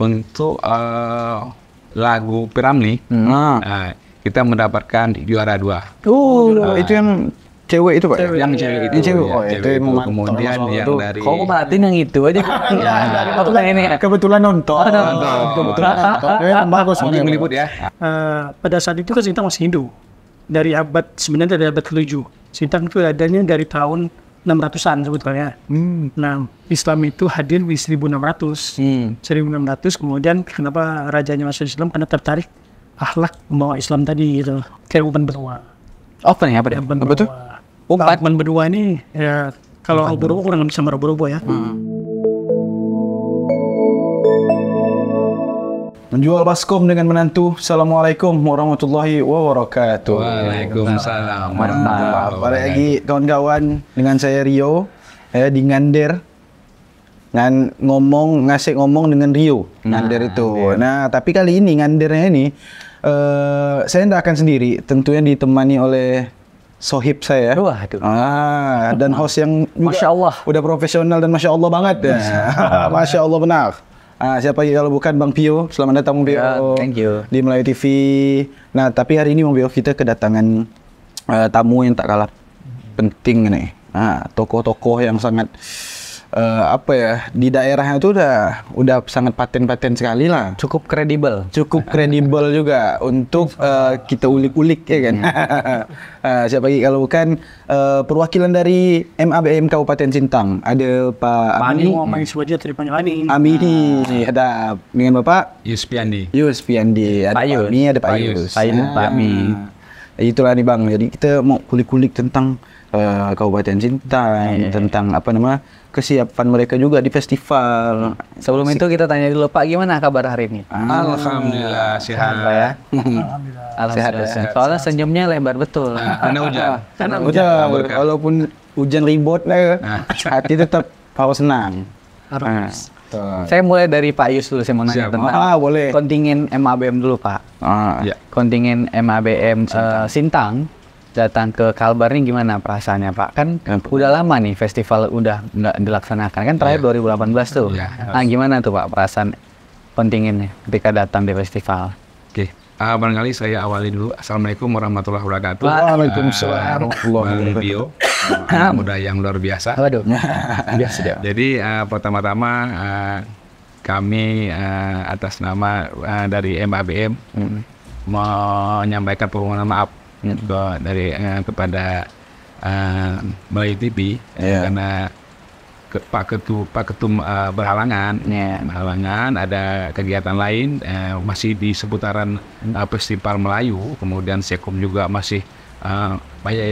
untuk lagu Piramli, kita mendapatkan juara 2. Itu yang cewek itu Pak? Yang cewek itu. Cewek. Ya, Itu cewek yang itu. Kemudian yang dari... Kok perhatiin yang itu aja? Kebetulan nonton. Kebetulan nonton. Bagus. Mungkin meliput ya. Pada saat itu kan Sintang masih Hindu. Sebenarnya dari abad ke-7. Sintang itu adanya dari tahun 600-an sebetulnya. Nah, Islam itu hadir di 1600. 1600 kemudian kenapa rajanya masuk Islam? Karena tertarik akhlak membawa Islam tadi gitu. Kayak umpan berdua. Apa nih? Apa dia? Apa tuh? Umpan berdua ini ya kalau Al-Borobo kurang lebih sama Al-Borobo ya. Menjual baskom dengan menantu. Assalamualaikum warahmatullahi wabarakatuh. Waalaikumsalam. Mantap. Balik lagi kawan-kawan dengan saya Rio di Ngander. Ngasih ngomong dengan Rio. Ngander itu. Nah, tapi kali ini Ngandernya ini saya tidak akan sendiri. Tentunya ditemani oleh sohib saya. Waduh. Dan host yang juga Masya Allah. udah profesional dan Masya Allah banget. Masya Allah benar. Siapa lagi kalau bukan Bang Pio. Selamat datang Bang Pio. Thank you. Di Melayu TV. Nah, tapi hari ini Bang Pio kita kedatangan tamu yang tak kalah penting nih. Tokoh-tokoh yang sangat di daerahnya itu udah sangat paten-paten sekali lah. Cukup kredibel. Cukup kredibel juga untuk kita ulik-ulik ya kan. Siapa lagi kalau bukan perwakilan dari MABM Kabupaten Sintang. Ada Pak Ami. Mau main saja terpanggil Ani. Ami ada dengan Bapak Yuspiandi. Piandi. Ada Pak Yus. Pak Ami, ada Pak Pak Yus. Yus. Pak Ami. Itulah nih Bang. Jadi kita mau kulik-kulik tentang Kabupaten Sintang, tentang kesiapan mereka juga di festival. Sebelum itu kita tanya dulu Pak, gimana kabar hari ini? Alhamdulillah sehat. ya. Sehat. Soalnya senyumnya lebar betul. Karena hujan. Udah, walaupun hujan ribut hati tetap harus senang. Saya mulai dari Pak Yus dulu, saya mau nanya Siap. tentang Boleh. kontingen MABM dulu Pak. Ya. Kontingen MABM Sintang datang ke Kalbar ini gimana perasaannya Pak? Kan udah lama nih festival udah nggak dilaksanakan, kan terakhir 2018 tuh. Nah gimana tuh Pak perasaan kontingennya ketika datang di festival? Oke. Barangkali saya awali dulu. Assalamualaikum warahmatullahi wabarakatuh. Waalaikumsalam. Bang Bio, muda yang luar biasa. Waduh. Biasa dia. Jadi pertama-tama kami atas nama dari MABM menyampaikan permohonan maaf kepada Melayu TV karena Pak Ketum berhalangan, ada kegiatan lain masih di seputaran Festival Melayu, kemudian Sekom juga masih banyak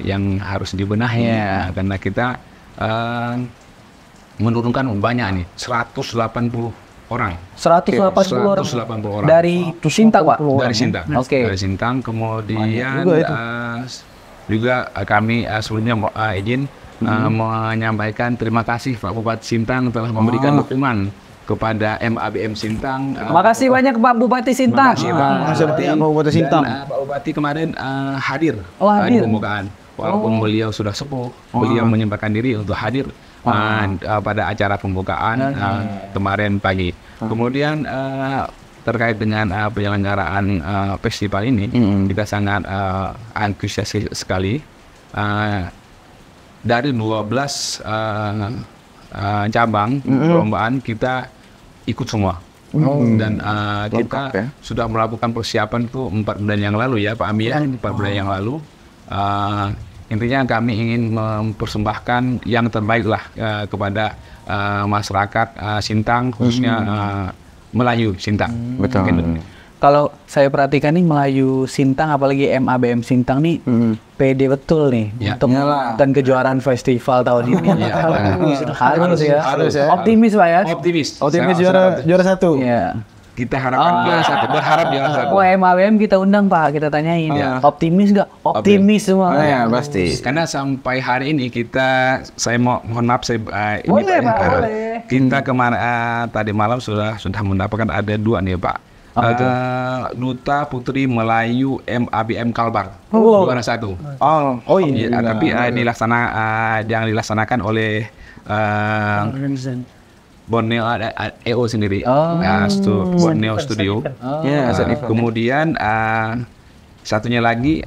yang harus dibenahi karena kita menurunkan banyak nih 180 orang. 180 orang. 180 orang. Dari Sintang, Pak? Dari Sintang. Oke. Dari Sintang, kemudian juga kami sebelumnya izin menyampaikan terima kasih Pak Bupati Sintang telah memberikan dukungan kepada MABM Sintang. Makasih banyak Pak Bupati Sintang. Pak Bupati Sintang. Pak Bupati kemarin hadir hadir. di pembukaan. Walaupun beliau sudah sepuh, beliau menyempatkan diri untuk hadir pada acara pembukaan kemarin pagi. Kemudian terkait dengan penyelenggaraan festival ini, kita sangat antusias sekali. Dari 12 cabang perlombaan kita ikut semua. Dan kita sudah melakukan persiapan tuh 4 bulan yang lalu ya Pak Ami ya, 4 bulan yang lalu. Intinya kami ingin mempersembahkan yang terbaik lah kepada masyarakat Sintang, khususnya Melayu Sintang. Betul. Kalau saya perhatikan nih Melayu Sintang, apalagi MABM Sintang nih pede betul nih untuk dan kejuaraan festival tahun ini. Harus ya. Optimis Pak ya. Optimis juara satu. Iya. Kita harapkan juara satu, berharap juara satu. MABM kita undang Pak, kita tanyain. Optimis nggak? Optimis semua. Ya pasti. Karena sampai hari ini saya mohon maaf Boleh Pak, boleh. Kita kemarin tadi malam sudah mendapatkan ada 2 nih Pak. Duta Putri Melayu MABM Kalbar juara 1. Tapi yang dilaksanakan oleh Borneo ada EO sendiri. Borneo Studio. Kemudian satunya lagi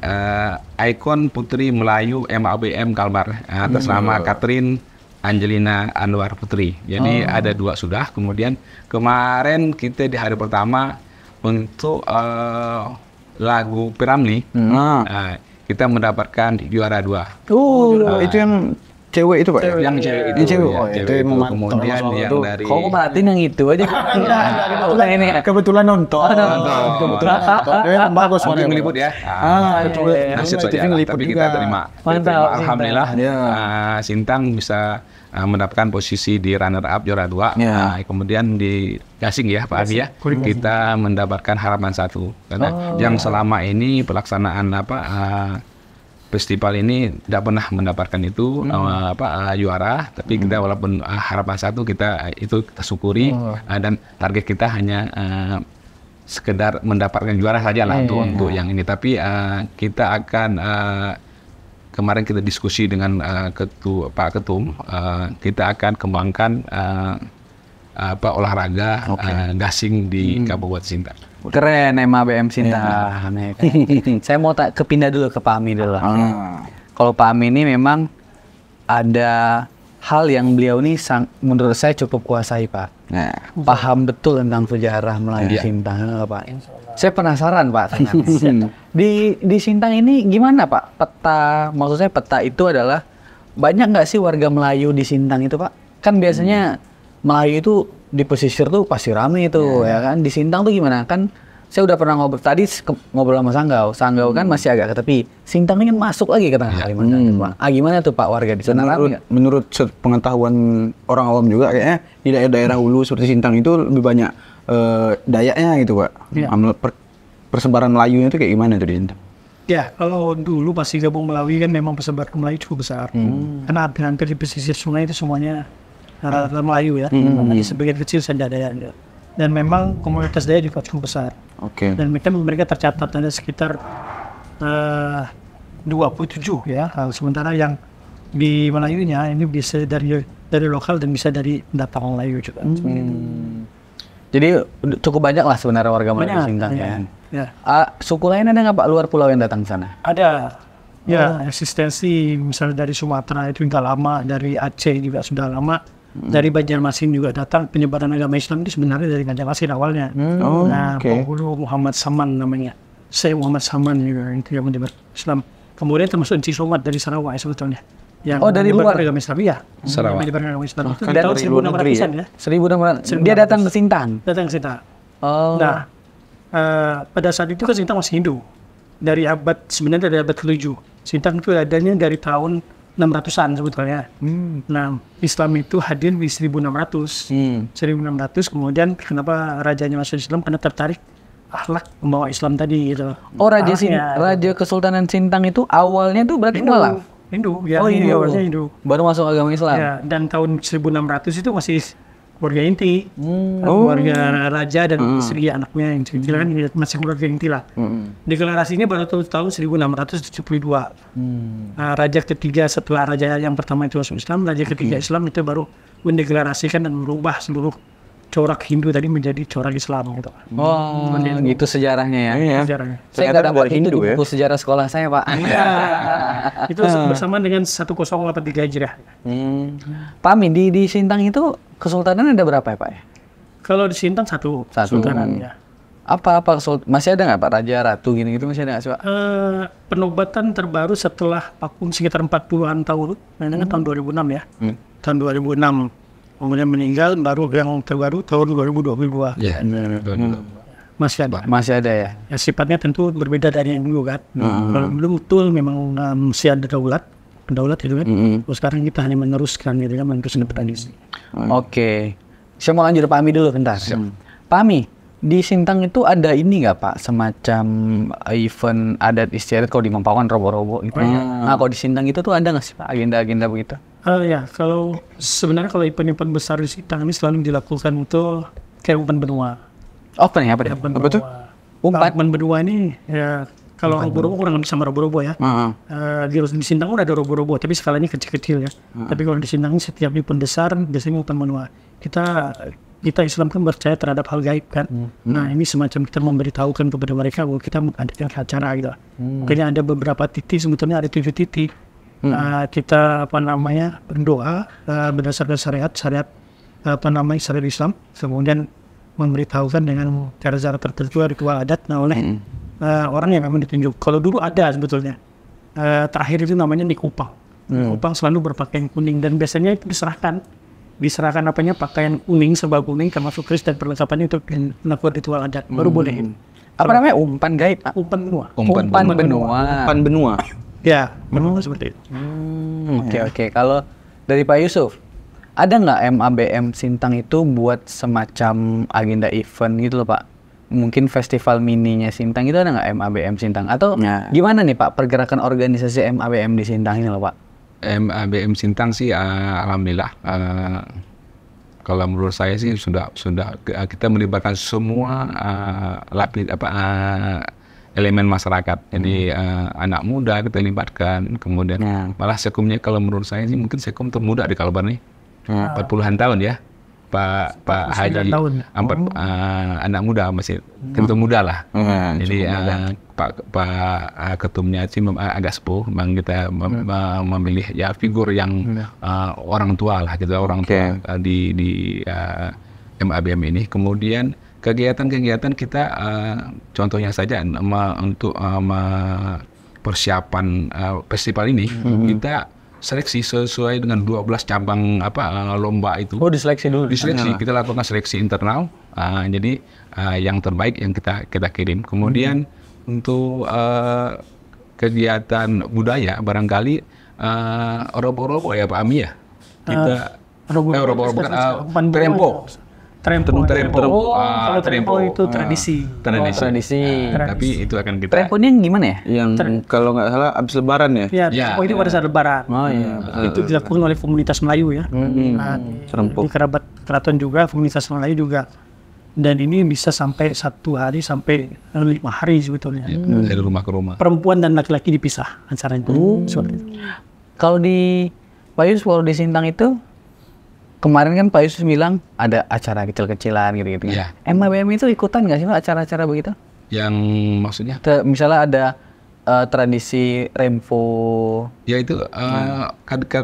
ikon Putri Melayu MABM Kalbar atas nama Catherine Angelina Anwar Putri. Jadi ada 2 sudah. Kemudian kemarin kita di hari pertama untuk lagu Piramli kita mendapatkan juara 2. Itu yang cewek itu Pak? Yang cewek itu. Yang cewek. Itu kemudian yang dari kok perhatiin yang itu aja. Kebetulan ini. Kebetulan nonton. Kebetulan. Bagus Untuk meliput ya. Nasib saja. Tapi kita terima. Mantap. Alhamdulillah Sintang bisa mendapatkan posisi di runner up juara 2. Kemudian di Gasing ya Pak Abi ya. Kita mendapatkan harapan 1. Karena yang selama ini pelaksanaan festival ini tidak pernah mendapatkan itu juara, tapi kita walaupun harapan 1 kita syukuri dan target kita hanya sekedar mendapatkan juara saja lah untuk yang ini. Tapi kita akan kemarin kita diskusi dengan Pak Ketum, kita akan kembangkan olahraga gasing di Kabupaten Sintang. Keren MABM Sintang. Saya mau kepindah dulu ke Pak Ami dulu. Kalau Pak Ami ini memang ada hal yang beliau ini menurut saya cukup kuasai Pak. Paham betul tentang sejarah Melayu Sintang Pak. Saya penasaran Pak. Di Sintang ini gimana Pak? Maksud saya peta itu adalah banyak nggak sih warga Melayu di Sintang itu Pak? Kan biasanya Melayu itu di pesisir tuh pasti rame itu ya kan. Di Sintang tuh gimana? Kan saya udah pernah ngobrol sama Sanggau. Sanggau kan masih agak ke tepi. Sintang ini kan masuk lagi ke tengah Kalimantan Pak. Gimana tuh Pak warga di sana? Menurut pengetahuan orang awam juga kayaknya di daerah hulu seperti Sintang itu lebih banyak Dayaknya gitu Pak. Persebaran Melayunya itu kayak gimana tuh di Sintang? Ya, kalau dulu pasti gabung Melawi kan memang persebaran Melayu cukup besar. Karena hampir di pesisir sungai itu semuanya rata-rata Melayu ya. Hanya sebagian kecil saja Dayak. Dan memang komunitas Dayak juga cukup besar. Dan mereka tercatat ada sekitar 27 ya. Sementara yang di Melayunya ini bisa dari lokal dan bisa dari pendatang Melayu juga. Jadi cukup banyak lah sebenarnya warga Melayu Sintang ya. Suku lain ada nggak Pak luar pulau yang datang ke sana? Ada. Ya, eksistensi misalnya dari Sumatera itu sudah lama, dari Aceh juga sudah lama, dari Banjarmasin juga datang. Penyebaran agama Islam itu sebenarnya dari Banjarmasin awalnya. Penghulu Muhammad Saman namanya. Saya Muhammad Saman juga yang menyebar Islam. Kemudian termasuk Encik Somat dari Sarawak sebetulnya. Yang dari luar agama Islam ya. Sarawak. Menyebarkan agama Islam itu tahun 1600-an ya. 1600. Dia datang ke Sintang. Datang ke Sintang. Nah, pada saat itu kan Sintang masih Hindu. Sebenarnya dari abad ke-7. Sintang itu adanya dari tahun 600-an sebetulnya. Nah, Islam itu hadir di 1600. 1600 kemudian kenapa rajanya masuk Islam? Karena tertarik akhlak membawa Islam tadi gitu. Raja Kesultanan Sintang itu awalnya tuh berarti mualaf. Hindu, awalnya Hindu. Baru masuk agama Islam. Ya, dan tahun 1600 itu masih keluarga inti, keluarga raja dan istri anaknya yang kecil kan masih keluarga inti lah. Deklarasinya baru tahun 1672. Raja ketiga setelah raja yang pertama itu masuk Islam, raja ketiga Islam itu baru mendeklarasikan dan merubah seluruh corak Hindu tadi menjadi corak Islam gitu. Gitu sejarahnya ya. Sejarahnya. Saya nggak dapat Hindu di buku sejarah sekolah saya Pak. Itu bersamaan dengan 1083 Hijriah. Pak Amin, di Sintang itu kesultanan ada berapa ya Pak? Kalau di Sintang satu. Kesultanan ya. Apa masih ada nggak Pak Raja Ratu gini-gitu masih ada nggak sih Pak? Penobatan terbaru setelah vakum sekitar 40-an tahun, tahun 2006 ya. Tahun 2006. Kemudian meninggal, baru yang terbaru tahun 2022. Ya, masih ada. Masih ada ya? Ya sifatnya tentu berbeda dari yang dulu kan. Kalau dulu betul memang masih ada pendaulat itu kan. Terus sekarang kita hanya meneruskan gitu kan, meneruskan tradisi. Oke. Saya mau lanjut Pak Ami dulu bentar. Pak Ami, di Sintang itu ada ini nggak Pak, semacam event adat istiadat kalau di Mempawang robo-robo gitu? Nah kalau di Sintang itu tuh ada nggak sih Pak agenda-agenda begitu? Ya, sebenarnya kalau event-event besar di Sintang ini selalu dilakukan untuk kayak umpan benua. Apa nih? Apa tuh? Umpan benua ini ya Kalau robo-robo kurang lebih sama robo-robo ya. Di Sintang pun ada robo-robo, tapi skalanya kecil-kecil ya. Tapi kalau di Sintang setiap event besar biasanya open manual. Kita Islam kan percaya terhadap hal gaib kan. Nah ini semacam kita memberitahukan kepada mereka bahwa kita mengadakan acara gitu. Makanya ada beberapa titik, sebetulnya ada 7 titik. Kita berdoa berdasarkan syariat syariat Islam, kemudian memberitahukan dengan cara-cara tertentu ritual adat oleh orang yang memang ditunjuk. Kalau dulu ada sebetulnya terakhir itu namanya Nikupang. Nikupang selalu berpakaian kuning dan biasanya itu diserahkan pakaian kuning, serba kuning termasuk keris dan perlengkapannya untuk melakukan ritual adat baru boleh. Apa namanya, umpan gaib? Umpan benua. Umpan benua. Ya, benua seperti itu. Oke. Kalau dari Pak Yusuf, ada nggak MABM Sintang itu buat semacam agenda event gitu loh Pak? Mungkin festival mininya Sintang itu ada nggak MABM Sintang? Atau gimana nih Pak pergerakan organisasi MABM di Sintang ini loh Pak? MABM Sintang sih alhamdulillah kalau menurut saya sih sudah kita melibatkan semua elemen masyarakat. Jadi anak muda kita libatkan, kemudian malah sekumnya kalau menurut saya sih mungkin sekum termuda di Kalbar nih. 40-an tahun ya. Pak Haji anak muda masih ketum muda lah. Jadi Pak ketumnya sih agak sepuh, memang kita memilih ya figur yang orang tua lah, kita orang tua di MABM ini. Kemudian kegiatan-kegiatan kita contohnya saja untuk persiapan festival ini kita seleksi sesuai dengan 12 cabang lomba itu. Oh, diseleksi dulu. Diseleksi, kita lakukan seleksi internal. Jadi yang terbaik yang kita kirim. Kemudian untuk kegiatan budaya barangkali robo-robo ya Pak Ami ya. Kita robo-robo bukan Trempo. Kalau Trempo itu tradisi. Tapi itu akan kita. Trempo ini gimana ya? Yang kalau nggak salah abis Lebaran ya? Ya, Trempo itu pada saat Lebaran. Oh iya. Itu dilakukan oleh komunitas Melayu ya. Di kerabat keraton juga, komunitas Melayu juga. Dan ini bisa sampai 1 hari sampai 5 hari sebetulnya. Dari rumah ke rumah. Perempuan dan laki-laki dipisah acaranya. Seperti itu. Kalau di Pak Yusuf, kalau di Sintang itu kemarin kan Pak Yusuf bilang ada acara kecil-kecilan gitu-gitu. Iya. MABM itu ikutan nggak sih Pak acara-acara begitu? Yang maksudnya? Misalnya ada tradisi Rempo. Ya itu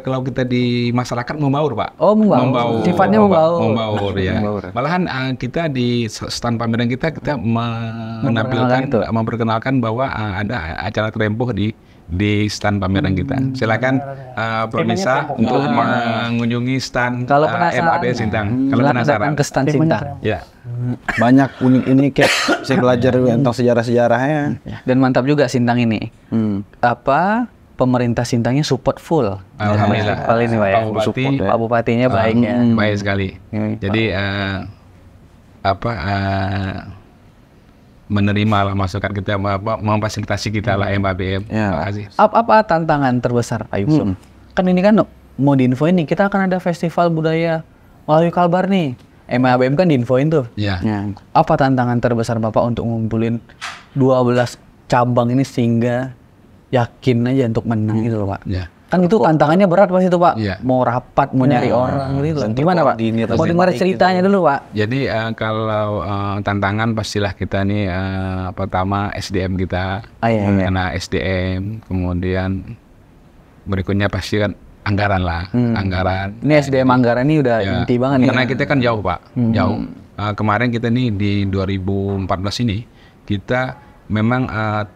kalau kita di masyarakat membaur Pak. Oh membaur. Sifatnya membaur. Membaur ya. Malahan kita di stand pameran kita memperkenalkan bahwa ada acara Rempo di stand pameran kita. Silakan pemirsa untuk mengunjungi stand MABM Sintang. Kalau penasaran ke stand Sintang. Ya. Banyak unik ini kayak saya belajar tentang sejarah-sejarahnya. Dan mantap juga Sintang ini. Pemerintah Sintangnya support full. Alhamdulillah. Ini Pak ya. Pak Bupatinya baik ya. Baik sekali. Jadi menerima lah masukan kita, memfasilitasi kita lah MABM. Apa tantangan terbesar Pak Yusuf? Kan ini kan mau diinfoin nih, kita akan ada festival budaya Melayu Kalbar nih. MABM kan diinfoin tuh. Apa tantangan terbesar Bapak untuk ngumpulin 12 cabang ini sehingga yakin aja untuk menang gitu loh Pak? Kan itu tantangannya berat pasti itu Pak. Mau rapat, mau nyari orang gitu. Gimana Pak? Mau dengar ceritanya dulu Pak. Jadi kalau tantangan pastilah kita nih pertama SDM kita, karena SDM, kemudian berikutnya pasti kan anggaran lah, anggaran. Ini SDM anggaran ini udah inti banget nih. Karena kita kan jauh Pak, jauh. Kemarin kita nih di 2014 ini kita memang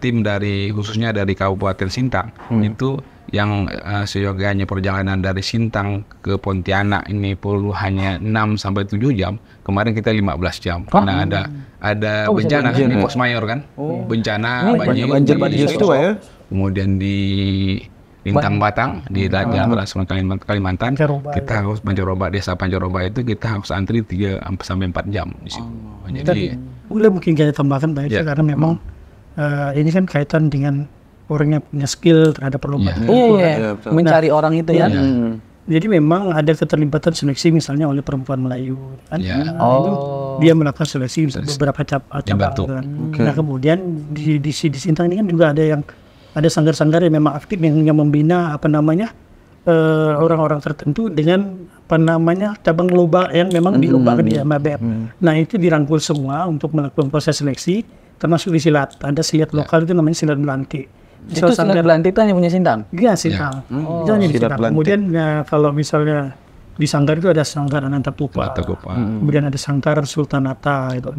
tim dari khususnya dari Kabupaten Sintang itu yang seyogianya perjalanan dari Sintang ke Pontianak ini perlu hanya 6-7 jam. Kemarin kita 15 jam. Karena ada bencana di Pos Mayor kan. Bencana banjir itu ya. Kemudian di Lintang Batang di Jalan Kalimantan, kita harus Pancaroba, desa Pancaroba itu kita harus antri 3-4 jam di situ. Jadi boleh mungkin kita tambahkan Pak Yusuf karena memang ini kan kaitan dengan orang yang punya skill terhadap perlombaan. Mencari orang itu ya. Jadi memang ada keterlibatan seleksi misalnya oleh perempuan Melayu kan. Ya. Itu dia melakukan seleksi beberapa cabang. Kan. Nah kemudian di Sintang ini kan juga ada sanggar-sanggar yang memang aktif yang membina orang-orang tertentu dengan cabang lomba yang memang dilombakan di MABM. Nah itu dirangkul semua untuk melakukan proses seleksi, termasuk di silat. Ada silat lokal itu namanya silat Belanti. Itu silat Belanti itu hanya punya Sintang? Iya, Sintang. Itu hanya di Sintang. Kemudian kalau misalnya di Sanggar itu ada Sanggar Anantapupa. Kemudian ada Sanggar Sultanata. Gitu.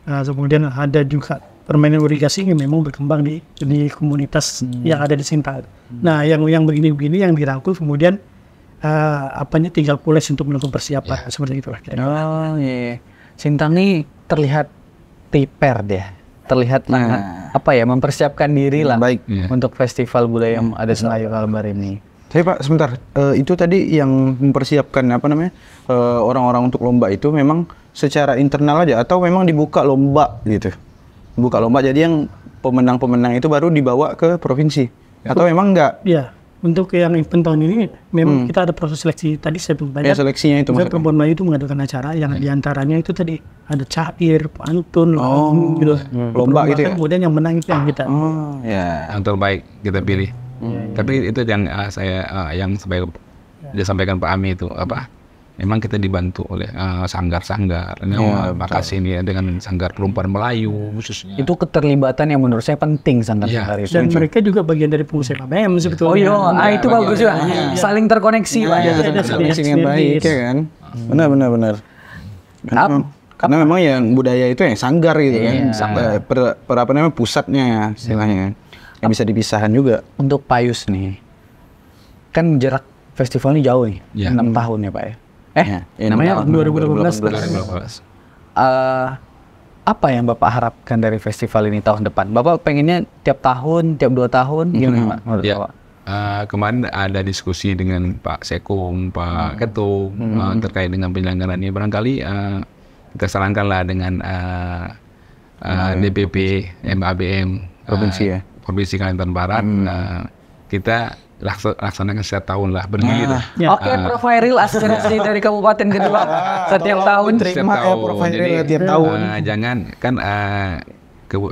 Nah, kemudian ada juga permainan irigasi yang memang berkembang di komunitas yang ada di Sintang. Nah, yang begini-begini yang dirangkul kemudian tinggal pules untuk melakukan persiapan seperti itu. Oh iya. Sintang ini terlihat prepare deh. Terlihat mempersiapkan diri lah untuk festival budaya adat Melayu Kalbar ini. Tapi Pak sebentar, itu tadi yang mempersiapkan orang-orang untuk lomba itu memang secara internal aja atau memang dibuka lomba gitu? Buka lomba jadi yang pemenang-pemenang itu baru dibawa ke provinsi atau memang enggak? Iya. Untuk yang event tahun ini memang kita ada proses seleksi tadi saya belum banyak. Ya seleksinya itu maksudnya. Perempuan Melayu itu mengadakan acara yang diantaranya itu tadi ada cair, pantun, gitu. Lomba gitu ya. Kemudian yang menang itu yang kita. Yang terbaik kita pilih. Tapi itu yang disampaikan Pak Ami itu memang kita dibantu oleh sanggar-sanggar. Makasih nih dengan sanggar perempuan Melayu khususnya. Itu keterlibatan yang menurut saya penting sanggar-sanggar itu. Dan mereka juga bagian dari pengurus MABM sebetulnya. Itu bagus juga. Saling terkoneksi Pak. Terkoneksi dengan baik ya kan. Benar. Karena memang yang budaya itu yang sanggar gitu kan. Pusatnya istilahnya. Yang bisa dipisahkan juga. Untuk Payus nih. Kan jarak festival ini jauh nih. 6 tahun ya Pak ya. Namanya 2012. Apa yang Bapak harapkan dari festival ini tahun depan? Bapak pengennya tiap tahun, tiap 2 tahun, gimana Pak? Kemarin ada diskusi dengan Pak Sekung, Pak Ketum terkait dengan penyelenggaraan ini. Barangkali kita sarankanlah dengan DPP MABM Provinsi Kalimantan Barat, kita laksanakan setiap tahun lah bergilir. Oke, profil aspirasi dari kabupaten kedua setiap tahun. Tiap tahun. Jangan kan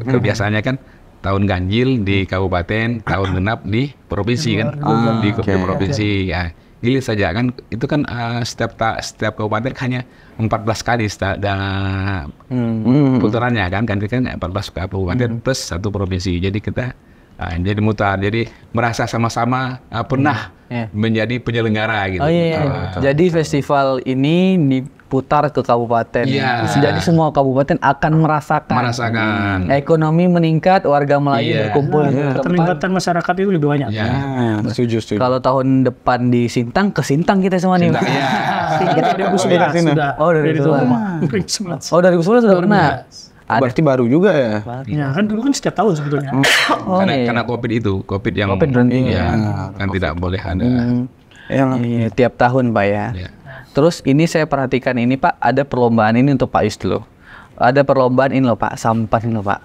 kebiasaannya kan tahun ganjil di kabupaten, tahun genap di provinsi kan, di provinsi. Ya, gilir saja kan. Itu kan setiap kabupaten hanya 14 kali putarannya kan 14 kabupaten plus 1 provinsi. Jadi kita jadi mutar, jadi merasa sama-sama pernah menjadi penyelenggara gitu. Jadi festival ini diputar ke kabupaten. Jadi semua kabupaten akan merasakan. Ekonomi meningkat, warga Melayu berkumpul. Keterlibatan masyarakat itu lebih banyak. Setuju. Kalau tahun depan di Sintang, ke Sintang kita semua nih. Kita 2011 sudah. Dari 2011 sudah pernah. Berarti baru juga ya? Ya kan dulu kan setiap tahun sebetulnya. Karena COVID yang berhenti. Kan tidak boleh ada. Tiap tahun Pak ya. Terus ini saya perhatikan ini Pak, ada perlombaan ini untuk Pak Yus dulu. Ada perlombaan ini loh Pak, sampah ini loh Pak.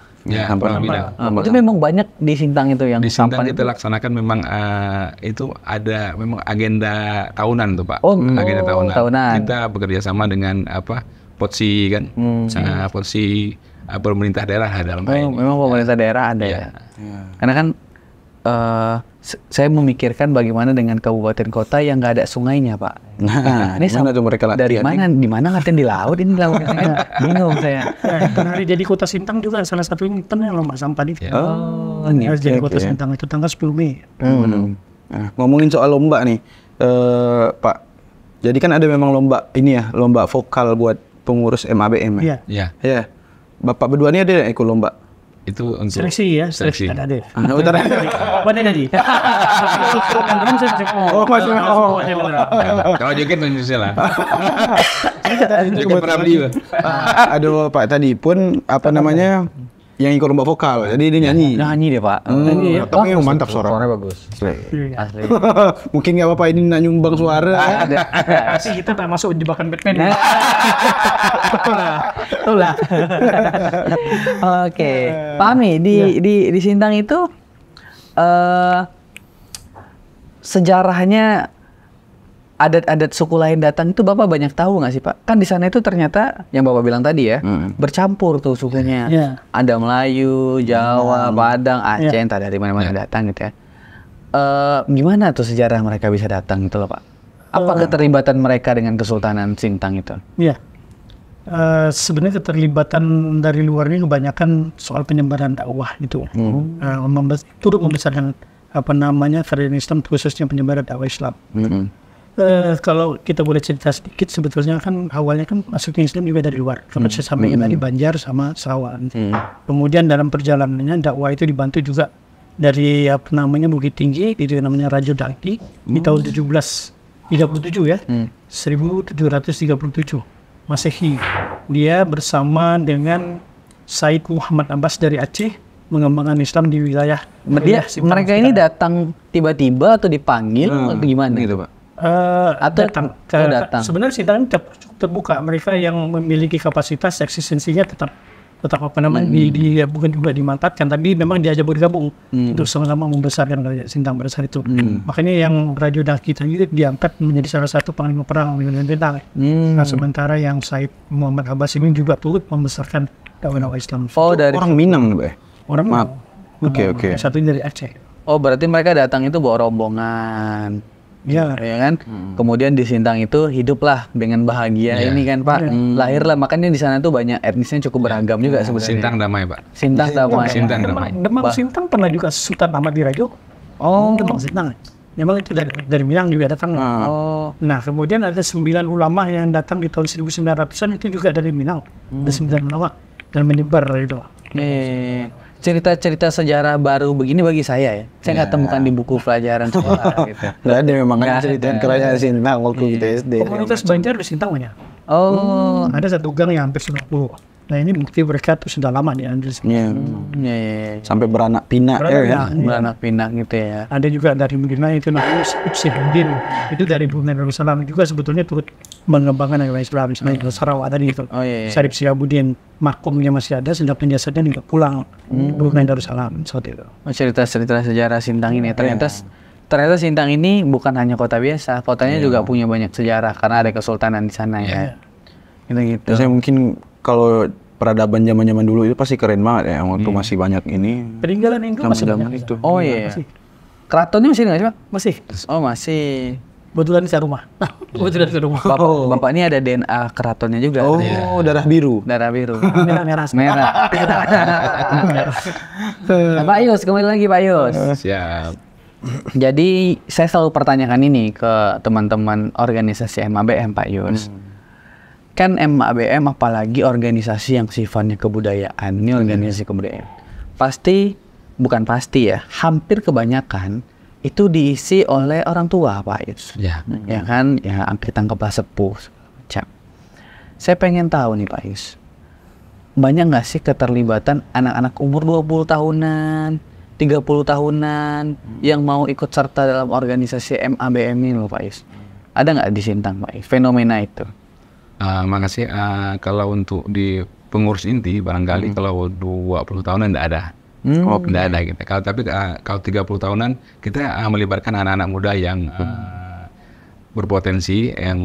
Itu memang banyak di Sintang itu yang di Sintang kita laksanakan memang itu ada memang agenda tahunan tuh Pak. Agenda tahunan. Kita bekerja sama dengan Potsi kan, Potsi pemerintah daerah dalam hal ini. Memang pemerintah daerah ada ya. Karena kan saya memikirkan bagaimana dengan kabupaten kota yang nggak ada sungainya Pak. Nah, ini sama tuh mereka latihan. Di mana latihan di laut ini laut kan? Bingung saya. Jadi kota Sintang juga salah satu yang lomba sampah itu. Jadi kota Sintang itu tanggal 10 Mei. Ngomongin soal lomba nih, Pak. Jadi kan ada memang lomba ini ya, lomba vokal buat pengurus MABM ya. Iya. Bapak berdua ini ada ikut lomba? Itu untuk seleksi ya, seleksi ada. Mana tadi? Kalau joget Indonesia lah. Joget pernah juga. Aduh Pak tadi pun yang ikut lomba vokal, jadi dia nyanyi. Nyanyi deh Pak. Tapi mantap suaranya bagus. Asli. Mungkin nggak apa-apa ini nak nyumbang suara. Sih kita tak masuk jebakan Batman. Itulah. Oke, Pak Ami di Sintang itu sejarahnya adat-adat suku lain datang itu Bapak banyak tahu nggak sih Pak? Kan di sana itu ternyata yang Bapak bilang tadi ya, bercampur tuh sukunya. Ada Melayu, Jawa, Padang, Aceh, entah dari mana-mana datang gitu ya. Gimana tuh sejarah mereka bisa datang gitu loh Pak? Apa keterlibatan mereka dengan Kesultanan Sintang itu? Iya. Sebenarnya keterlibatan dari luarnya kebanyakan soal penyebaran dakwah itu. Turut membesarkan kerajaan Islam, khususnya penyebaran dakwah Islam. Kalau kita boleh cerita sedikit, sebetulnya kan awalnya kan masuknya Islam juga dari luar. Seperti saya sampaikan tadi, Banjar sama Sarawak. Kemudian dalam perjalanannya dakwah itu dibantu juga dari Bukit Tinggi, itu namanya Raja Dangti di tahun 1737 ya, 1737 Masehi. Dia bersama dengan Said Muhammad Abbas dari Aceh mengembangkan Islam di wilayah. Mereka ini datang tiba-tiba atau dipanggil atau gimana gitu Pak? Datang. Sebenarnya Sintang cukup terbuka. Mereka yang memiliki kapasitas eksistensinya tetap bukan juga dimanfaatkan, tapi memang diajak bergabung untuk sama-sama membesarkan kerajaan Sintang pada saat itu. Makanya yang Raja Dangti tadi diangkat menjadi salah satu panglima perang dengan Sintang. Nah, sementara yang Said Muhammad Abbas ini juga turut membesarkan dakwah Islam. Dari orang Minang, Mbak. Orang Minang. Oke. Satunya dari Aceh. Oh, berarti mereka datang itu bawa rombongan. Ya kan? Kemudian di Sintang itu hiduplah dengan bahagia ini kan Pak. Lahirlah, makanya di sana tuh banyak etnisnya cukup beragam juga sebenarnya. Sintang damai Pak. Sintang damai. Demang Sintang pernah juga Sultan Ahmad Dirajo. Demang Sintang. Memang itu dari Minang juga datang. Nah, kemudian ada 9 ulama yang datang di tahun 1900-an itu juga dari Minang. Ada 9 ulama dan menyebar itu. Cerita-cerita sejarah baru begini bagi saya ya. Saya nggak temukan di buku pelajaran sekolah gitu. Nggak ada memang ceritaan kerajaan Sintang waktu kita SD. Komunitas Banjar di Sintang banyak. Ada satu gang yang hampir 90. Nah, ini bukti mereka tuh sudah lama di Andres. Sampai beranak pinak beranak pinak gitu ya. Ada juga dari Medina itu namanya Syekhuddin. Itu dari Brunei Darussalam juga sebetulnya turut mengembangkan agama Islam. Misalnya Sarawak tadi itu. Syarif Syihabuddin makumnya masih ada, sedangkan jasadnya juga pulang Brunei Darussalam seperti itu. Cerita-cerita sejarah Sintang ini ternyata Sintang ini bukan hanya kota biasa, kotanya juga punya banyak sejarah karena ada kesultanan di sana ya. Gitu. Saya mungkin kalau peradaban zaman-zaman dulu itu pasti keren banget ya, waktu masih banyak ini. Peninggalan Hindu masih banyak itu. Oh iya. Keratonnya masih nggak sih Pak? Masih. Oh masih. Kebetulan di rumah. Kebetulan di rumah. Bapak ini ada DNA keratonnya juga. Oh, darah biru. Darah biru. Merah. Pak Yus, kembali lagi Pak Yus. Siap. Jadi saya selalu pertanyakan ini ke teman-teman organisasi MABM Pak Yus. Kan MABM apalagi organisasi yang sifatnya kebudayaan, ini organisasi kebudayaan. Bukan pasti ya, hampir kebanyakan itu diisi oleh orang tua Pak Yus. Ya kan, ya angkatan kepala sepuh. Saya pengen tahu nih Pak Yus, banyak nggak sih keterlibatan anak-anak umur 20 tahunan, 30 tahunan yang mau ikut serta dalam organisasi MABM ini loh Pak Yus? Ada nggak di Sintang Pak Yus, fenomena itu? Makasih. Kalau untuk di pengurus inti barangkali kalau 20 tahunan tidak ada. Tidak ada gitu. Kalau 30 tahunan kita melibatkan anak-anak muda yang berpotensi yang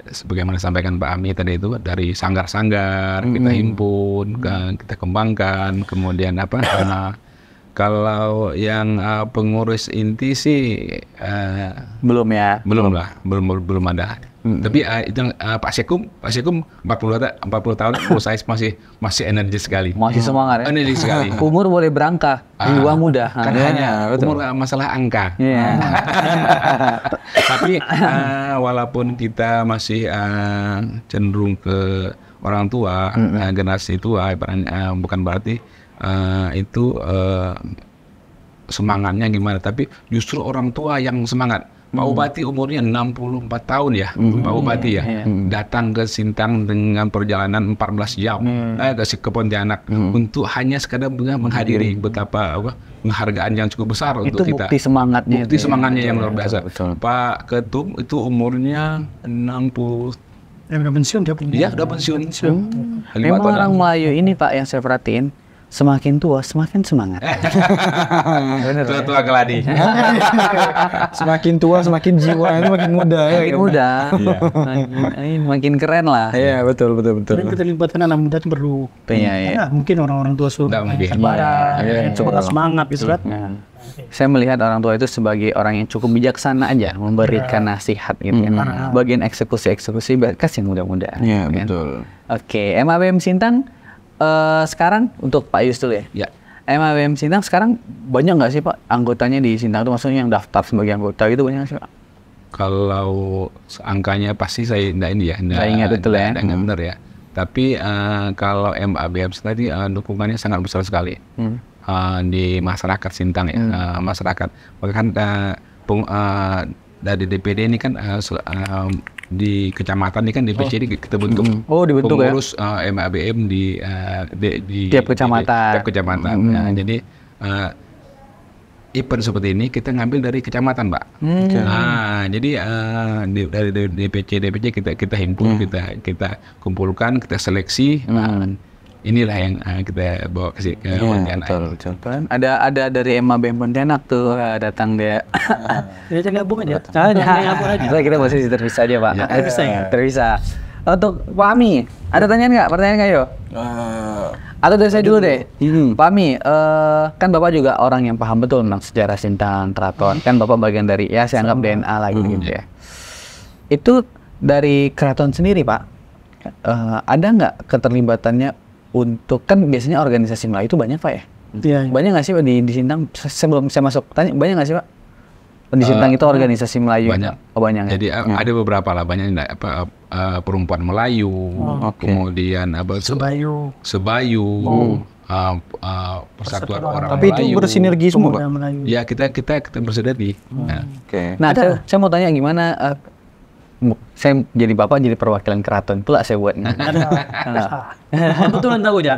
sebagaimana disampaikan Pak Ami tadi itu dari sanggar-sanggar kita himpun, kita kembangkan, kemudian kalau yang pengurus inti sih belum belum ada. Tapi itu Pak Sekum 40 tahun saya masih energi sekali. Masih semangat ya. Energi sekali. Umur boleh berangkat, jiwa muda. Kan hanya umur masalah angka. Tapi walaupun kita masih cenderung ke orang tua, generasi tua, bukan berarti itu semangatnya gimana, tapi justru orang tua yang semangat. Pak Bupati umurnya 64 tahun ya, Pak Bupati ya, datang ke Sintang dengan perjalanan 14 jam ke Pontianak untuk hanya sekadar menghadiri betapa penghargaan yang cukup besar itu untuk kita. Bukti semangatnya. Bukti semangatnya yang luar biasa. Pak Ketum itu umurnya 60. Udah pensiun dia. Iya, udah pensiun. Memang orang Melayu ini Pak yang saya perhatiin semakin tua semakin semangat. Bener. Tua keladi. Semakin tua semakin jiwa itu makin muda ya. Makin muda. Makin keren lah. Iya, betul. Dan keterlibatan anak muda itu perlu. Iya. Mungkin orang-orang tua sudah cukup semangat gitu kan. Saya melihat orang tua itu sebagai orang yang cukup bijaksana aja memberikan nasihat gitu ya. Bagian eksekusi kasih muda-muda. Iya, betul. Oke, MABM Sintang sekarang untuk Pak Yus dulu ya. Ya. MABM Sintang sekarang banyak nggak sih Pak anggotanya di Sintang itu, maksudnya yang daftar sebagai anggota itu banyak nggak sih Pak? Kalau angkanya pasti saya nggak ingat betul ya. Nggak benar ya. Tapi kalau MABM tadi dukungannya sangat besar sekali di masyarakat Sintang ya. Masyarakat bahkan dari DPD ini kan di kecamatan ini kan DPC kita bentuk pengurus MABM di tiap kecamatan. Tiap kecamatan. Nah, jadi event seperti ini kita ngambil dari kecamatan, Pak. Nah, jadi dari DPC kita himpun, kita kumpulkan, kita seleksi. Inilah yang kita bawa ke Pontianak. Betul. Ada dari MABM Pontianak tuh datang dia. Dia gabung aja. Kita posisi terpisah aja Pak. Terpisah. Untuk Pak Ami, ada pertanyaan nggak yo? Atau dari saya dulu deh. Pak Ami, kan Bapak juga orang yang paham betul tentang sejarah Sintang, Keraton. Kan Bapak bagian dari saya anggap DNA lagi gitu ya. Itu dari Keraton sendiri Pak. Ada nggak keterlibatannya untuk, kan biasanya organisasi Melayu itu banyak Pak ya? Iya. Banyak nggak sih Pak di Sintang? Sebelum saya masuk tanya, banyak nggak sih Pak? Di Sintang itu organisasi Melayu? Banyak. Banyak. Jadi ada beberapa lah, banyak perempuan Melayu, kemudian Sebayu, Persatuan Orang Tapi Melayu. itu bersinergi semua Pak? Ya kita bersinergi. Nah, saya mau tanya gimana? Saya jadi bapak jadi perwakilan keraton pula saya buat. Betul tahu ya.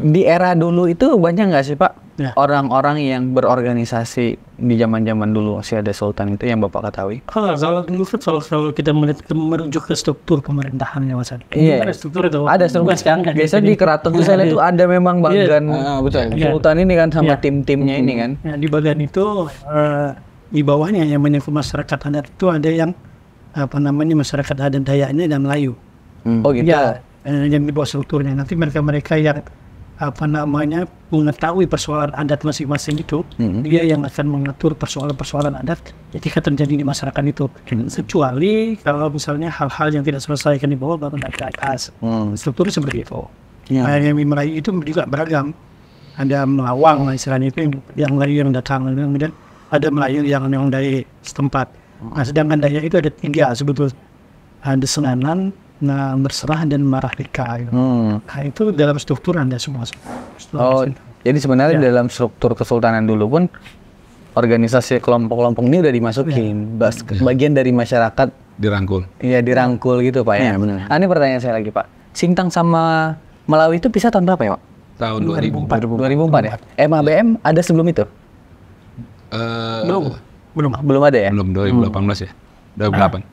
Di era dulu itu banyak nggak sih Pak orang-orang yang berorganisasi di zaman-zaman dulu masih ada sultan itu yang Bapak ketahui? Kalau dulu kan selalu kita merujuk ke struktur pemerintahannya Mas. Iya. Struktur itu. Ada struktur. Biasanya di keraton itu saya lihat itu ada memang bagian sultan ini kan sama tim-timnya ini kan. Ya, di bagian itu di bawahnya yang menyangkut masyarakat adat itu ada yang masyarakat adat Dayaknya dan Melayu. Oh gitu. Ya, yang di bawah strukturnya. Nanti mereka yang mengetahui persoalan adat masing-masing itu, dia yang akan mengatur persoalan-persoalan adat ketika terjadi di masyarakat itu. Kecuali kalau misalnya hal-hal yang tidak selesaikan di bawah baru naik ke atas. Strukturnya seperti itu. Yang di Melayu itu juga beragam. Ada Melawang istilahnya itu yang Melayu yang datang, kemudian ada Melayu yang dari setempat. Nah, sedangkan Dayak itu ada 3 sebetulnya. Ada Senanan, Berserah, dan Marahika. Gitu. Nah, itu dalam struktur Anda semua. Jadi sebenarnya dalam struktur kesultanan dulu pun organisasi kelompok-kelompok ini udah dimasukin. Bagian dari masyarakat dirangkul. Iya, dirangkul gitu Pak ya. Benar. Nah, ini pertanyaan saya lagi Pak. Sintang sama Melawi itu pisah tahun berapa ya Pak? Tahun 2004. 2004 ya. MABM ada sebelum itu? Belum ada ya? Belum, 2018 ya? 2008.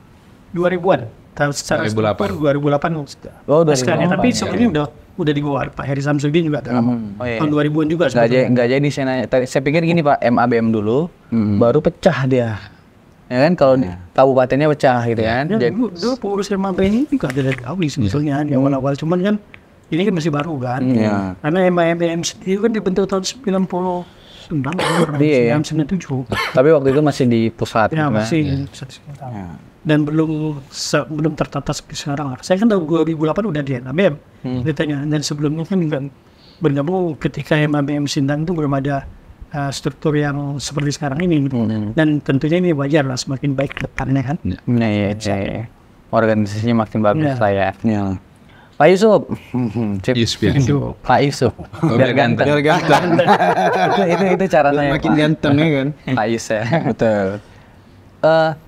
2000-an. Tahun 2008. Oh, 2008. Tapi sebelumnya udah di bawah Pak Heri Samsudin juga tahun 2000-an juga. Nggak jadi saya nanya. Saya pikir gini Pak, MABM dulu baru pecah dia. Ya kan kalau kabupatennya pecah gitu kan. Dulu pengurus MABM itu ada dari awal sebetulnya di awal-awal, cuman kan ini kan masih baru kan. Karena MABM sendiri kan dibentuk tahun 97. Tapi waktu itu masih di pusat. Ya, masih pusat. Dan belum tertata sekarang. Saya kan tahun 2008 udah di MABM. Ditanya, dan sebelumnya kan bergabung ketika MABM Sintang itu belum ada struktur yang seperti sekarang ini. Dan tentunya ini wajar lah, semakin baik ke depannya kan. Iya. Organisasinya makin bagus lah ya. Pak Yusuf. Pak Yusuf. Biar ganteng. Itu cara saya. Makin ganteng ya kan. Pak Yusuf ya. Betul.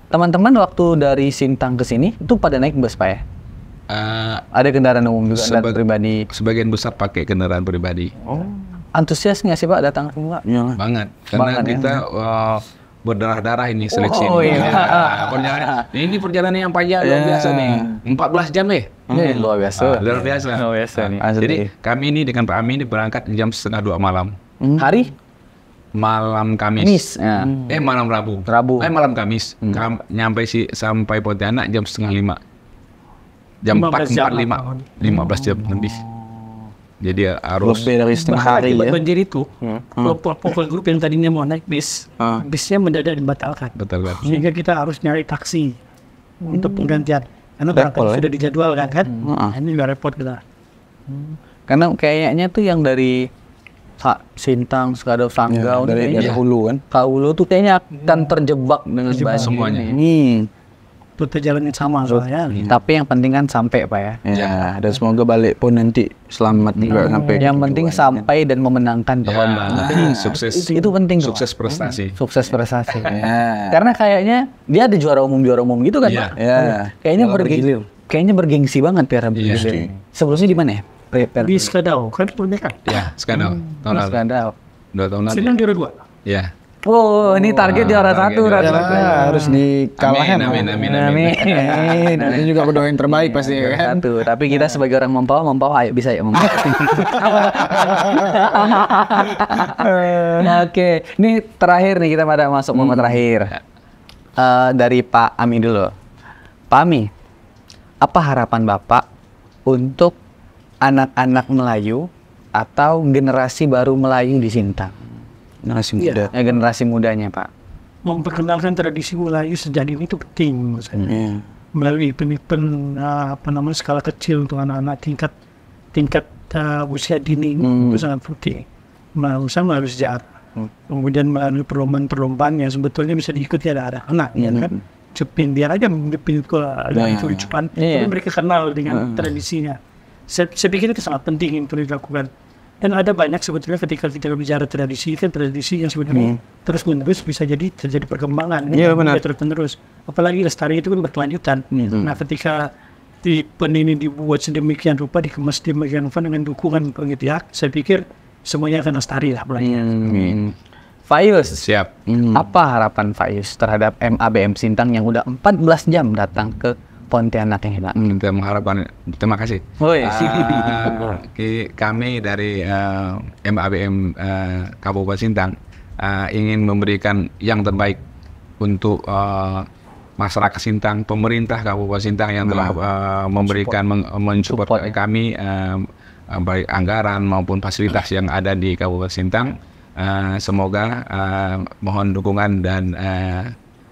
Teman-teman waktu dari Sintang ke sini itu pada naik bus Pak ya? Ada kendaraan umum juga, kendaraan pribadi. Sebagian besar pakai kendaraan pribadi. Antusias nggak sih Pak datang semua? Banget. Karena kita berdarah-darah ini seleksi. Oh, ini. iya. Ini perjalanan yang panjang luar biasa nih. 14 jam Luar biasa. luar biasa. Luar biasa nih. Jadi kami ini dengan Pak Ami ini berangkat jam 1:30 malam. Hari? Malam Kamis. Kamis. Ya. Malam Rabu. Malam Kamis. Sampai Pontianak jam 4:30. Jam 4:45. 15 jam lebih. Jadi harus Lebih dari setengah hari ya. Banjir itu, kelompok grup yang tadinya mau naik bis, bisnya mendadak dibatalkan. betul kan. Sehingga kita harus nyari taksi untuk penggantian. Karena berangkat sudah dijadwalkan kan. Ini juga repot kita. Karena kayaknya tuh yang dari Sintang, Sekadau, Sanggau, dari hulu kan. Hulu tuh kayaknya akan terjebak dengan banjir semuanya. ini. Rute jalannya sama soalnya. Tapi yang penting kan sampai Pak ya. Ya, dan semoga balik pun nanti selamat juga sampai. Yang penting sampai dan memenangkan perlombaan. Sukses. Itu penting tuh. Sukses prestasi. Sukses prestasi. Ya. Karena kayaknya dia ada juara umum gitu kan Iya. Pak? Ya. Kayaknya bergengsi banget Piala Bergilir. Sebelumnya di mana ya? Di Sekadau, kan pernikahan. Ya, sekarang tahun lalu. Skandal. 2 tahun lalu. Senang juara 2. Ya. Oh, ini target juara target satu. juara Ratu. satu. Harus dikalahkan. Amin. Ini juga berdoa yang terbaik pasti kan. Satu. Tapi kita sebagai orang Mempawah ayo bisa ya Mempawah. Nah, oke. Ini terakhir nih kita pada masuk momen terakhir. Dari Pak Ami dulu. Pak Ami, apa harapan Bapak untuk anak-anak Melayu atau generasi baru Melayu di Sintang? Generasi muda. Generasi mudanya Pak. Memperkenalkan tradisi Melayu sejak dini itu penting menurut saya. Melalui skala kecil untuk anak-anak tingkat usia dini itu sangat penting. Melalui sejarah. Kemudian melalui perlombaan-perlombaan yang sebetulnya bisa diikuti ada anak ya kan. Cupin biar aja mendepin itu cupan. Tapi mereka kenal dengan tradisinya. Saya pikir itu sangat penting untuk dilakukan. Dan ada banyak sebetulnya ketika kita bicara tradisi kan tradisi yang sebenarnya terus menerus bisa jadi terjadi perkembangan. Iya benar. Terus menerus. Apalagi lestari itu kan berkelanjutan. Nah ketika ini dibuat sedemikian rupa, dikemas sedemikian rupa dengan dukungan pengitiak, saya pikir semuanya akan lestari lah. Faius, Siap. apa harapan Faius terhadap MABM Sintang yang udah 14 jam datang ke Pontianak yang hilang? Kita mengharapkan, terima kasih. Kami dari MABM Kabupaten Sintang ingin memberikan yang terbaik untuk masyarakat Sintang, pemerintah Kabupaten Sintang yang telah memberikan mensupport kami baik anggaran maupun fasilitas yang ada di Kabupaten Sintang. Semoga mohon dukungan dan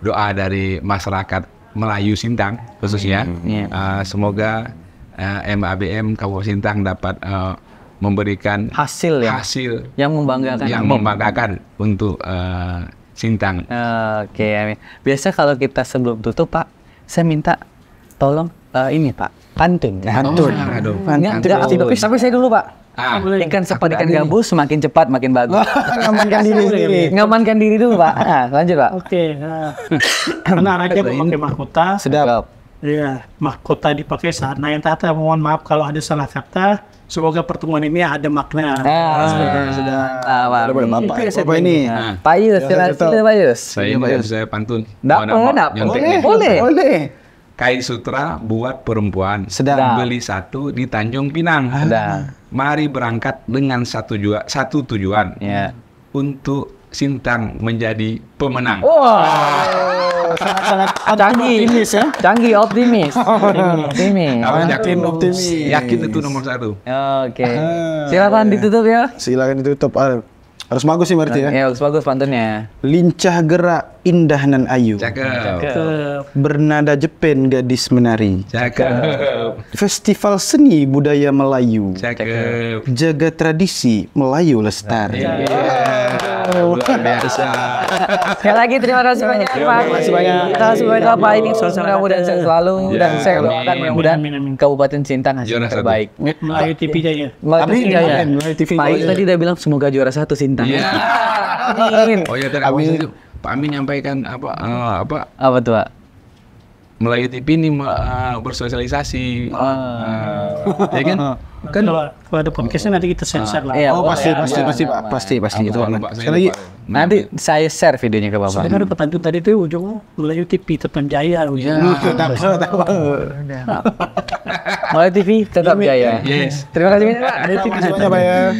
doa dari masyarakat Melayu Sintang khususnya. Semoga MABM Kabupaten Sintang dapat memberikan hasil yang membanggakan untuk Sintang. Oke, amin. Biasa kalau kita sebelum tutup Pak, saya minta tolong ini Pak, pantun. Tapi saya dulu Pak. Ikan cepat ikan gabus, semakin cepat makin bagus. Ngamankan diri dulu Pak. Lanjut Pak. Oke. Karena raja memakai mahkota. Sedap. Ya, mahkota dipakai saat naik tahta. Mohon maaf kalau ada salah kata. Semoga pertemuan ini ada makna. Sudah Bapak ini. Pak Yus, silakan Pak Yus. Saya pantun. Boleh. Kain sutra buat perempuan. Sedang. Beli satu di Tanjung Pinang. Mari berangkat dengan satu tujuan. Untuk Sintang menjadi pemenang. Sangat optimis ya. Canggih, optimis. Yakin itu nomor 1. Oke. Silakan ditutup ya. Silakan ditutup. Harus bagus sih berarti ya. Ya, bagus pantunnya. Lincah gerak, indah nan ayu. Cakep. Bernada Jepen gadis menari. Cakep. Festival seni budaya Melayu. Cakep. Jaga tradisi Melayu lestari. Luar biasa. Sekali lagi terima kasih banyak Pak. Kita semoga Pak ini mudah-mudahan sehat selalu dan saya doakan mudah-mudahan Kabupaten Sintang hasil terbaik. Melayu TV Jaya. Melayu TV. Pak tadi udah bilang semoga juara 1 Sintang. Oh ya, tadi Pak Ami nyampaikan apa tuh Pak? Melayu TV ini bersosialisasi. Ya kan? Kan kalau ada podcastnya nanti kita share lah. Iya, pasti itu. Sekali lagi nanti saya share videonya ke Bapak. Sebenarnya pertanyaan tadi itu ujungnya Melayu TV tetap jaya. Melayu TV tetap jaya. Yes. Terima kasih banyak Pak. Terima kasih banyak Pak ya.